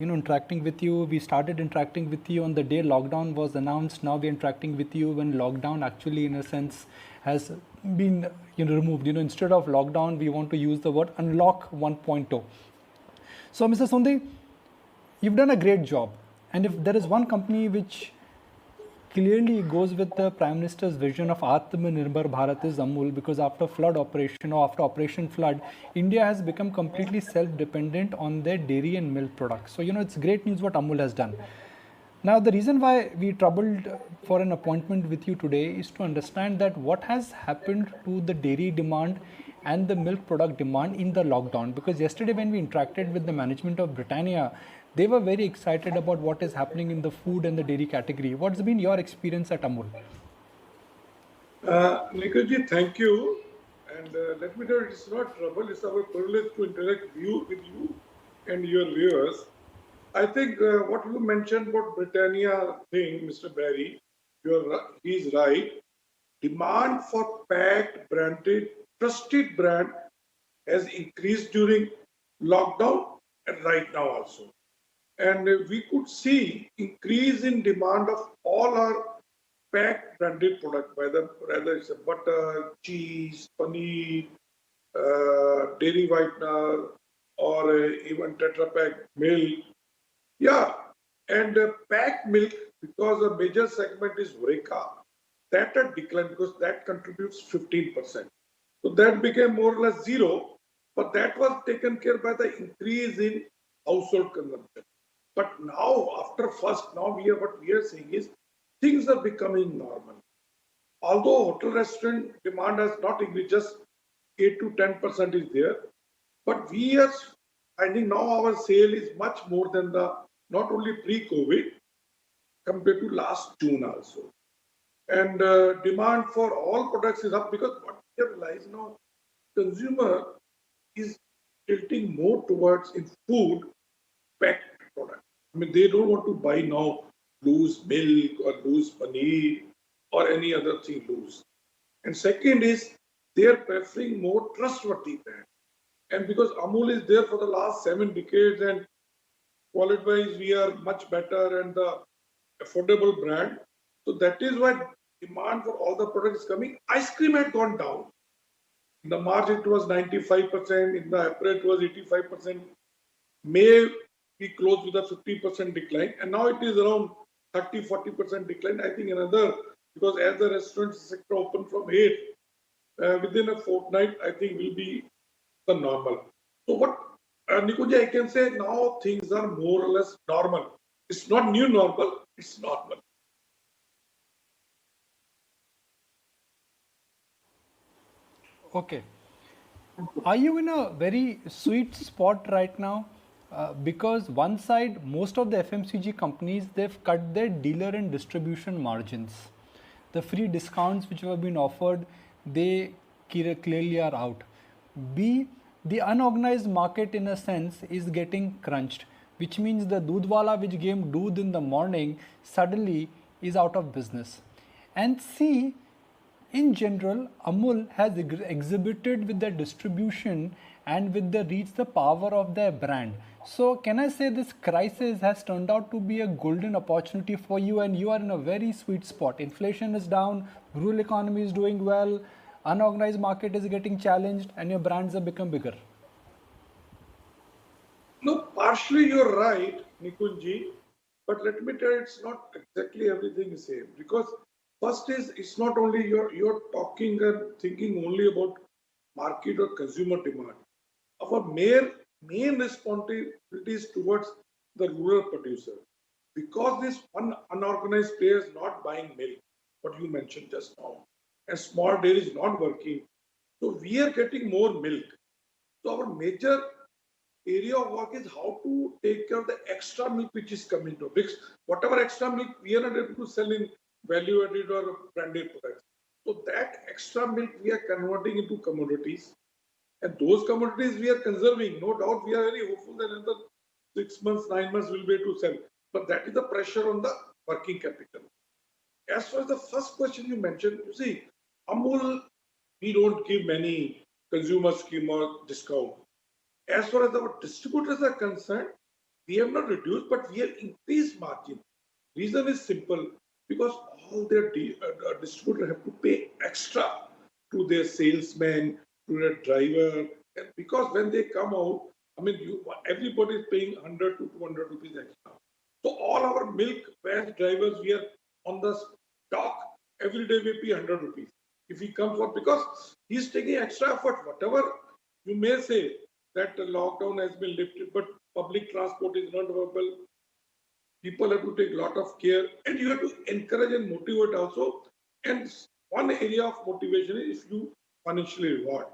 interacting with you. We started interacting with you on the day lockdown was announced. Now we're interacting with you when lockdown actually, in a sense, has been removed. Instead of lockdown, we want to use the word unlock 1.0. So, Mr. Sundi, you've done a great job. And if there is one company which clearly goes with the Prime Minister's vision of Atmanirbhar Bharat is Amul, because after flood operation or after Operation Flood, India has become completely self-dependent on their dairy and milk products. So, it's great news what Amul has done. Now, the reason why we troubled for an appointment with you today is to understand that what has happened to the dairy demand and the milk product demand in the lockdown. Because yesterday when we interacted with the management of Britannia, they were very excited about what is happening in the food and the dairy category. What's been your experience at Amul? Nikhilji, thank you. And let me tell you, it's not trouble. It's our privilege to interact with you and your viewers. I think what you mentioned about Britannia thing, Mr. Barry, he's right. Demand for packed, branded, trusted brand has increased during lockdown and right now also. And we could see increase in demand of all our packed branded product, whether it's a butter, cheese, paneer, dairy whitener, or even Tetra Pak milk. Yeah, and packed milk, because a major segment is Horeca, that had declined because that contributes 15%. So that became more or less zero, but that was taken care by the increase in household consumption. But now, after first, now what we are seeing is things are becoming normal. Although hotel restaurant demand has not increased, just 8 to 10% is there, but we are finding now our sale is much more than the not only pre-COVID compared to last June also. And demand for all products is up because what we have realized now, consumer is tilting more towards in food packed product. I mean, they don't want to buy now loose milk or loose paneer or any other thing loose. And second is they are preferring more trustworthy brand. And because Amul is there for the last 7 decades and quality wise we are much better and the affordable brand. So that is why demand for all the products is coming. Ice cream had gone down. In the March it was 95%, in the April it was 85%. May we closed with a 50% decline, and now it is around 30-40% decline. I think another, because as the restaurant sector open from 8, within a fortnight, I think will be the normal. So what, Nikuji, I can say now things are more or less normal. It's not new normal, it's normal. Okay. Are you in a very sweet spot right now? Because one side, most of the FMCG companies, they've cut their dealer and distribution margins. The free discounts which have been offered, they clearly are out. B, the unorganized market in a sense is getting crunched, which means the doodwala which gave doodh in the morning suddenly is out of business. And C, in general, Amul has exhibited with their distribution and with the reach the power of their brand. So, can I say this crisis has turned out to be a golden opportunity for you, and you are in a very sweet spot? Inflation is down, rural economy is doing well, unorganized market is getting challenged, and your brands have become bigger. No, partially you're right, Nikunji, but let me tell you, it's not exactly everything is same because first is it's not only you're talking and thinking only about market or consumer demand. Our main responsibility is towards the rural producer because this one unorganized player is not buying milk, what you mentioned just now, and small dairy is not working. So we are getting more milk. So our major area of work is how to take care of the extra milk which is coming to because whatever extra milk we are not able to sell in value added or branded products. So that extra milk we are converting into commodities, and those commodities we are conserving. No doubt we are very hopeful that another 6 months, 9 months will be able to sell. But that is the pressure on the working capital. As far as the first question you mentioned, you see, Amul, we don't give many consumer scheme or discount. As far as our distributors are concerned, we have not reduced, but we have increased margin. Reason is simple, because all their distributors have to pay extra to their salesmen, to their driver, and because when they come out, I mean, everybody is paying 100 to 200 rupees extra. So all our milk van drivers, we are on the stock. Every day we pay 100 rupees. If he comes for, because he's taking extra effort, whatever you may say that the lockdown has been lifted, but public transport is not available. People have to take a lot of care, and you have to encourage and motivate also. And one area of motivation is if you financially reward.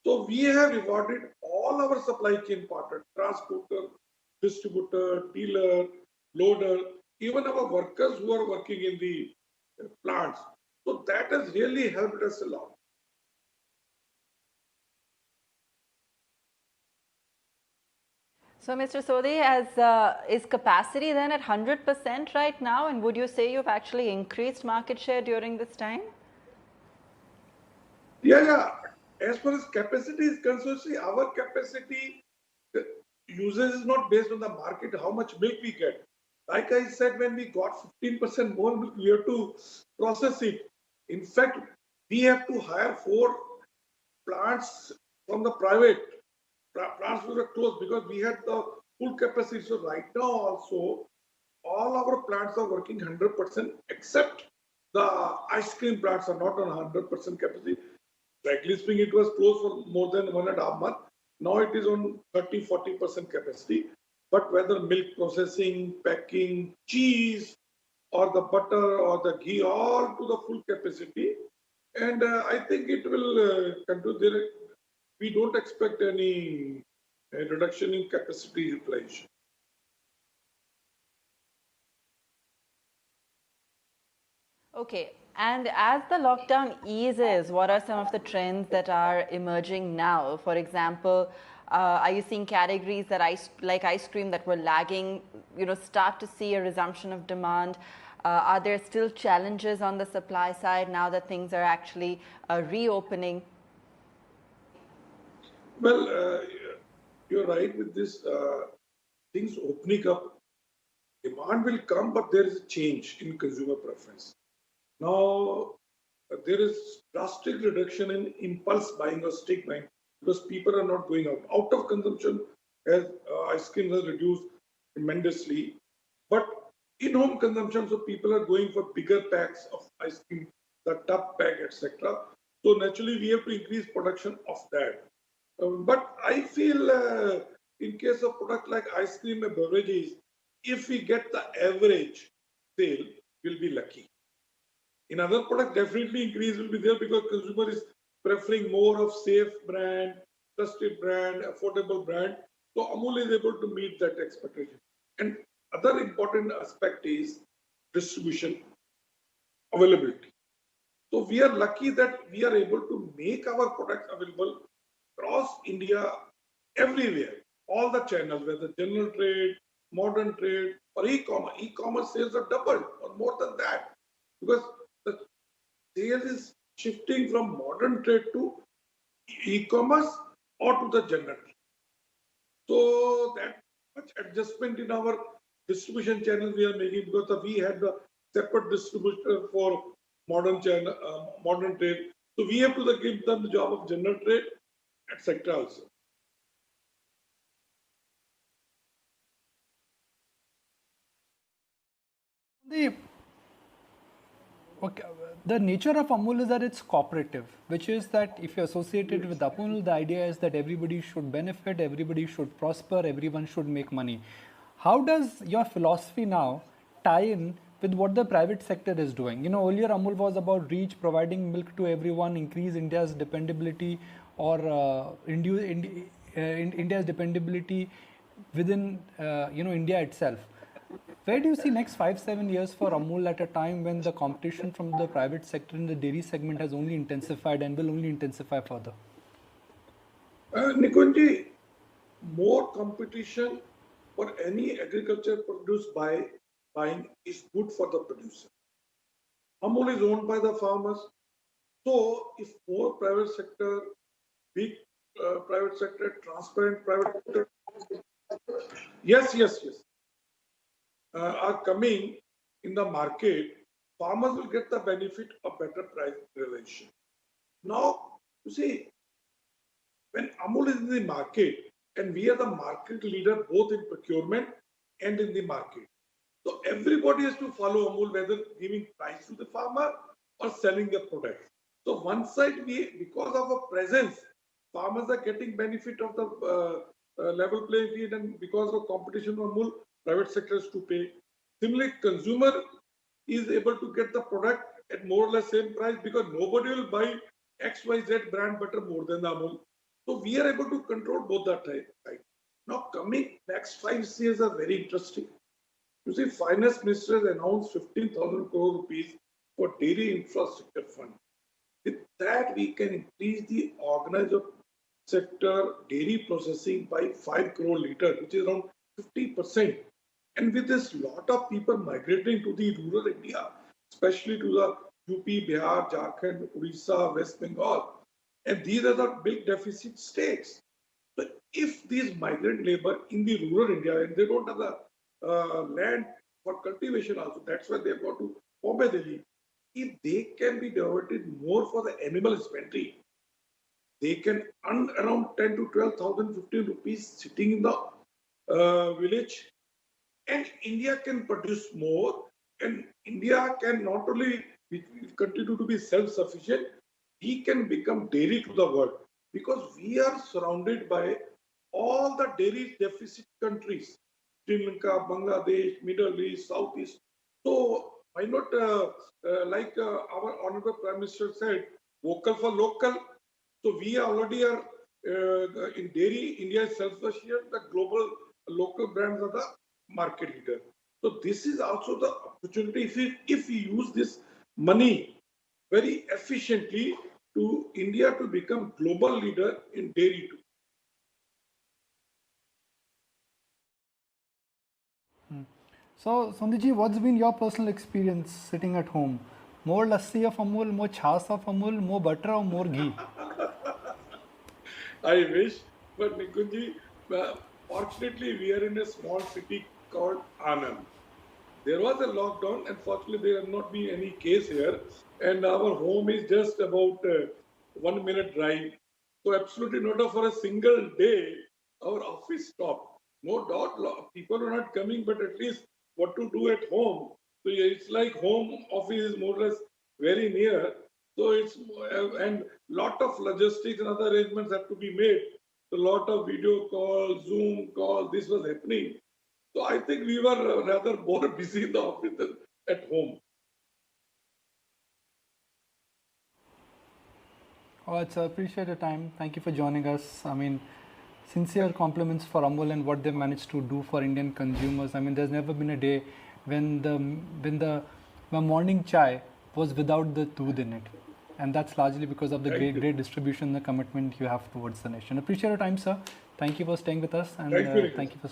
So we have rewarded all our supply chain partners, transporter, distributor, dealer, loader, even our workers who are working in the plants. So that has really helped us a lot. So, Mr. Sodhi, is capacity then at 100% right now? And would you say you've actually increased market share during this time? Yeah. As far as capacity is concerned, see, our capacity usage is not based on the market, how much milk we get. Like I said, when we got 15% more milk, we have to process it. In fact, we have to hire 4 plants from the private. Plants were closed because we had the full capacity. So right now also, all our plants are working 100%, except the ice cream plants are not on 100% capacity. Frankly speaking, it was closed for more than 1.5 months. Now it is on 30-40% capacity. But whether milk processing, packing, cheese, or the butter or the ghee, all to the full capacity. And I think it will continue there. We don't expect any reduction in capacity utilization. Okay. And as the lockdown eases, what are some of the trends that are emerging now? For example, are you seeing categories that like ice cream that were lagging, start to see a resumption of demand? Are there still challenges on the supply side now that things are actually reopening? Well, you're right with this. Things opening up, demand will come, but there is a change in consumer preference. Now, there is drastic reduction in impulse buying or stick buying because people are not going out. Out of consumption, as ice cream has reduced tremendously, but in-home consumption, so people are going for bigger packs of ice cream, the tub pack, etc. So naturally, we have to increase production of that. But I feel in case of product like ice cream and beverages, if we get the average sale, we'll be lucky. In other product, definitely increase will be there because consumer is preferring more of safe brand, trusted brand, affordable brand. So Amul is able to meet that expectation. And other important aspect is distribution availability. So we are lucky that we are able to make our products available across India, everywhere, all the channels, whether general trade, modern trade, or e-commerce. E-commerce sales are doubled or more than that because the sales is shifting from modern trade to e-commerce or to the general trade. So that much adjustment in our distribution channels we are making because we had the separate distributor for modern channel, modern trade. So we have to give them the job of general trade, etc. also. The nature of Amul is that it's cooperative, which is that if you're associated with Amul, the idea is that everybody should benefit, everybody should prosper, everyone should make money. How does your philosophy now tie in with what the private sector is doing? Earlier Amul was about reach, providing milk to everyone, increase India's dependability or India's dependability within India itself. Where do you see next 5-7 years for Amul at a time when the competition from the private sector in the dairy segment has only intensified and will only intensify further? Nikunji, more competition for any agriculture produce buying is good for the producer. Amul is owned by the farmers. So if more private sector, big private sector, transparent private sector, Yes, yes, yes. Are coming in the market, farmers will get the benefit of better price realization. Now, you see, when Amul is in the market, and we are the market leader both in procurement and in the market. So everybody has to follow Amul, whether giving price to the farmer or selling the product. So one side, because of our presence, farmers are getting benefit of the level playing field, and because of competition of Amul, private sector has to pay. Similarly, consumer is able to get the product at more or less same price because nobody will buy XYZ brand butter more than the Amul. So we are able to control both that type. Right? Now coming next 5 years are very interesting. You see, Finance Minister has announced 15,000 crore rupees for dairy infrastructure fund. With that, we can increase the organized sector dairy processing by 5 crore litre, which is around 50%. And with this, lot of people migrating to the rural India, especially to the UP, Bihar, Jharkhand, Odisha, West Bengal. And these are the big deficit states. So if these migrant labor in the rural India, and they don't have the land for cultivation also, that's why they've got to Bombay, Delhi. If they can be diverted more for the animal husbandry, they can earn around 10 to 12,000, 15 rupees sitting in the village, and India can produce more, and India can not only continue to be self-sufficient, he can become dairy to the world, because we are surrounded by all the dairy deficit countries, Sri Lanka, Bangladesh, Middle East, Southeast. So why not, like our Honorable Prime Minister said, vocal for local. So we already are in dairy, India is self-sufficient, the global local brands are the market leader. So this is also the opportunity if we use this money very efficiently to India to become global leader in dairy too. So, Sondiji, what's been your personal experience sitting at home? More lassi of Amul, more chas of Amul, more butter or more ghee? I wish, but Nikunji, fortunately, we are in a small city called Anand. There was a lockdown, and fortunately, there has not been any case here. And our home is just about 1 minute drive. So, absolutely not for a single day, our office stopped. No doubt, people are not coming, but at least what to do at home. So, yeah, it's like home office is more or less very near. So, it's and lot of logistics and other arrangements have to be made. So, lot of video calls, Zoom calls, this was happening. So I think we were rather more busy in the office than at home. Oh, it's appreciate your time. Thank you for joining us. I mean, sincere compliments for Amul and what they managed to do for Indian consumers. I mean, there's never been a day when the morning chai was without the doodh in it, and that's largely because of the great distribution, the commitment you have towards the nation. Appreciate your time, sir. Thank you for staying with us, and Thank you. thank you for staying.